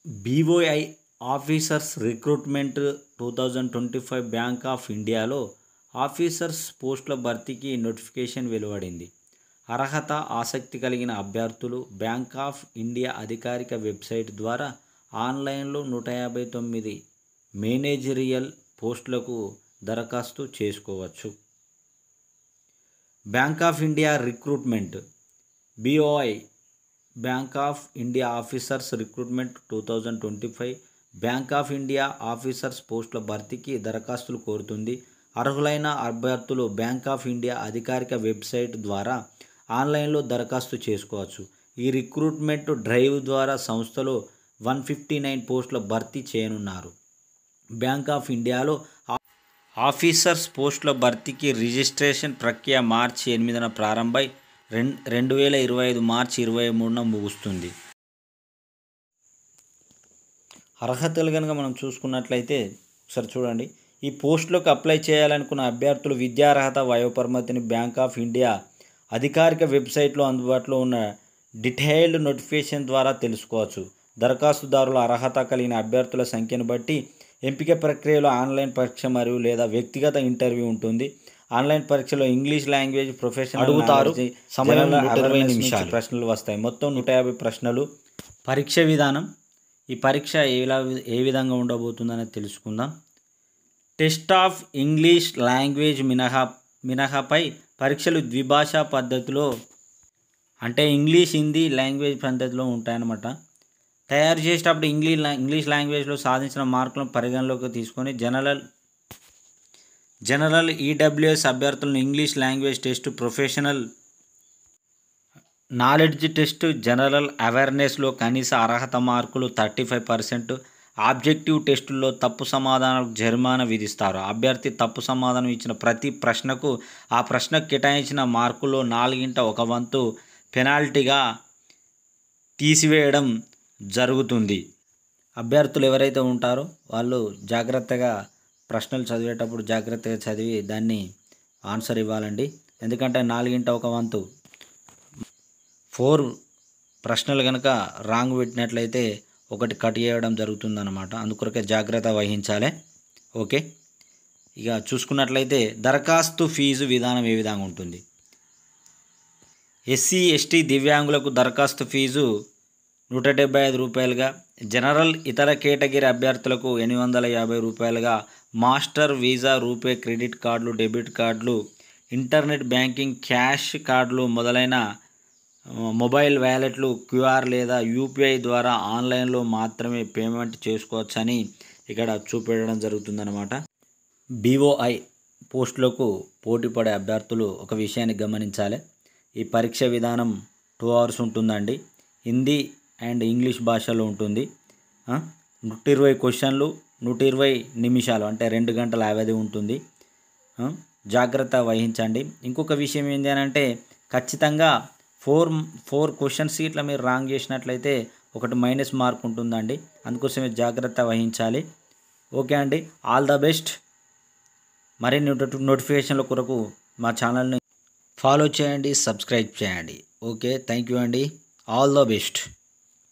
BOI officers recruitment 2025 bank of ఇండియాలో officers పోస్టుల భర్తీకి నోటిఫికేషన్ వెలువడింది. అర్హత, ఆసక్తి కలిగిన అభ్యర్థులు బ్యాంక్ ఆఫ్ ఇండియా అధికారిక వెబ్సైట్ ద్వారా ఆన్లైన్లో 159 మేనేజరియల్ పోస్టులకు దరఖాస్తు చేసుకోవచ్చు. Bank of India recruitment BOI bank of India officers recruitment 2025 bank of India officers పోస్టుల భర్తీకి దరఖాస్తులు కోరుతుంది. అర్హులైన అభ్యర్థులు బ్యాంక్ ఆఫ్ ఇండియా అధికారిక వెబ్సైట్ ద్వారా ఆన్లైన్లో దరఖాస్తు చేసుకోవచ్చు. ఈ రిక్రూట్మెంట్ డ్రైవ్ ద్వారా సంస్థలో 159 పోస్టుల భర్తీ చేయనున్నారు. బ్యాంక్ ఆఫ్ ఇండియాలో ఆఫీసర్స్ పోస్టుల భర్తీకి రిజిస్ట్రేషన్ ప్రక్రియ మార్చి 8న ప్రారంభమై 2025 మార్చి 23న ముగుస్తుంది. అర్హతలు కనుక మనం చూసుకున్నట్లయితే ఒకసారి చూడండి. ఈ పోస్టులకు అప్లై చేయాలనుకున్న అభ్యర్థులు విద్యార్హత, వయోపరిమితిని బ్యాంక్ ఆఫ్ ఇండియా అధికారిక వెబ్సైట్లో అందుబాటులో ఉన్న డీటెయిల్డ్ నోటిఫికేషన్ ద్వారా తెలుసుకోవచ్చు. దరఖాస్తుదారుల అర్హత కలిగిన అభ్యర్థుల సంఖ్యను బట్టి ఎంపిక ప్రక్రియలో ఆన్లైన్ పరీక్ష మరియు లేదా వ్యక్తిగత ఇంటర్వ్యూ ఉంటుంది. ఆన్లైన్ పరీక్షలో ఇంగ్లీష్ లాంగ్వేజ్ ప్రొఫెషన్ అడుగుతారు. సమయంలో 20 నిమిషాలు ప్రశ్నలు వస్తాయి. మొత్తం 150 ప్రశ్నలు. పరీక్ష విధానం, ఈ పరీక్ష ఏ విధంగా ఉండబోతుందనేది తెలుసుకుందాం. టెస్ట్ ఆఫ్ ఇంగ్లీష్ లాంగ్వేజ్ మినహాపై పరీక్షలు ద్విభాషా పద్ధతిలో, అంటే ఇంగ్లీష్, హిందీ లాంగ్వేజ్ పద్ధతిలో ఉంటాయన్నమాట. తయారు చేసేటప్పుడు ఇంగ్లీష్ లాంగ్వేజ్లో సాధించిన మార్కులను పరిగణలోకి తీసుకొని జనరల్ ఈడబ్ల్యూఎస్ అభ్యర్థులను English language test, professional knowledge test, general అవేర్నెస్లో కనీస అర్హత మార్కులు 35%, ఆబ్జెక్టివ్ టెస్టుల్లో తప్పు సమాధానాలకు జరిమానా విధిస్తారు. అభ్యర్థి తప్పు సమాధానం ఇచ్చిన ప్రతి ప్రశ్నకు ఆ ప్రశ్నకు కేటాయించిన మార్కుల్లో 1/4 వంతు పెనాల్టీగా తీసివేయడం జరుగుతుంది. అభ్యర్థులు ఎవరైతే ఉంటారో వాళ్ళు జాగ్రత్తగా ప్రశ్నలు చదివేటప్పుడు జాగ్రత్తగా చదివి దాన్ని ఆన్సర్ ఇవ్వాలండి. ఎందుకంటే 1/4 వంతు 4 ప్రశ్నలు కనుక రాంగ్ పెట్టినట్లయితే ఒకటి కట్ చేయడం జరుగుతుందన్నమాట. అందుకొరకే జాగ్రత్త వహించాలి. ఓకే, ఇక చూసుకున్నట్లయితే దరఖాస్తు ఫీజు విధానం ఏ విధంగా ఉంటుంది. ఎస్సీ, ఎస్టీ, దివ్యాంగులకు దరఖాస్తు ఫీజు 175 రూపాయలుగా, జనరల్ ఇతర కేటగిరీ అభ్యర్థులకు 850 రూపాయలుగా, మాస్టర్, వీసా, రూపే క్రెడిట్ కార్డులు, డెబిట్ కార్డులు, ఇంటర్నెట్ బ్యాంకింగ్, క్యాష్ కార్డులు మొదలైన మొబైల్ వ్యాలెట్లు, క్యూఆర్ లేదా యూపీఐ ద్వారా ఆన్లైన్లో మాత్రమే పేమెంట్ చేసుకోవచ్చని ఇక్కడ చూపెట్టడం జరుగుతుందన్నమాట. బీఓఐ పోస్టులకు పోటీపడే అభ్యర్థులు ఒక విషయాన్ని గమనించాలి. ఈ పరీక్ష విధానం 2 hours ఉంటుందండి. హిందీ అండ్ ఇంగ్లీష్ భాషలో ఉంటుంది. 120 క్వశ్చన్లు, 120 నిమిషాలు, అంటే 2 గంటల వ్యవధి ఉంటుంది. జాగ్రత్త వహించండి. ఇంకొక విషయం ఏంటి అని అంటే ఖచ్చితంగా 4 క్వశ్చన్స్ ఇట్లా మీరు రాంగ్ చేసినట్లయితే ఒకటి మైనస్ మార్క్ ఉంటుందండి. అందుకోసమే జాగ్రత్త వహించాలి. ఓకే అండి, ఆల్ ద బెస్ట్. మరిన్ని నోటిఫికేషన్ల కొరకు మా ఛానల్ని ఫాలో చేయండి, సబ్స్క్రైబ్ చేయండి. ఓకే, థ్యాంక్ యూ అండి. All the best.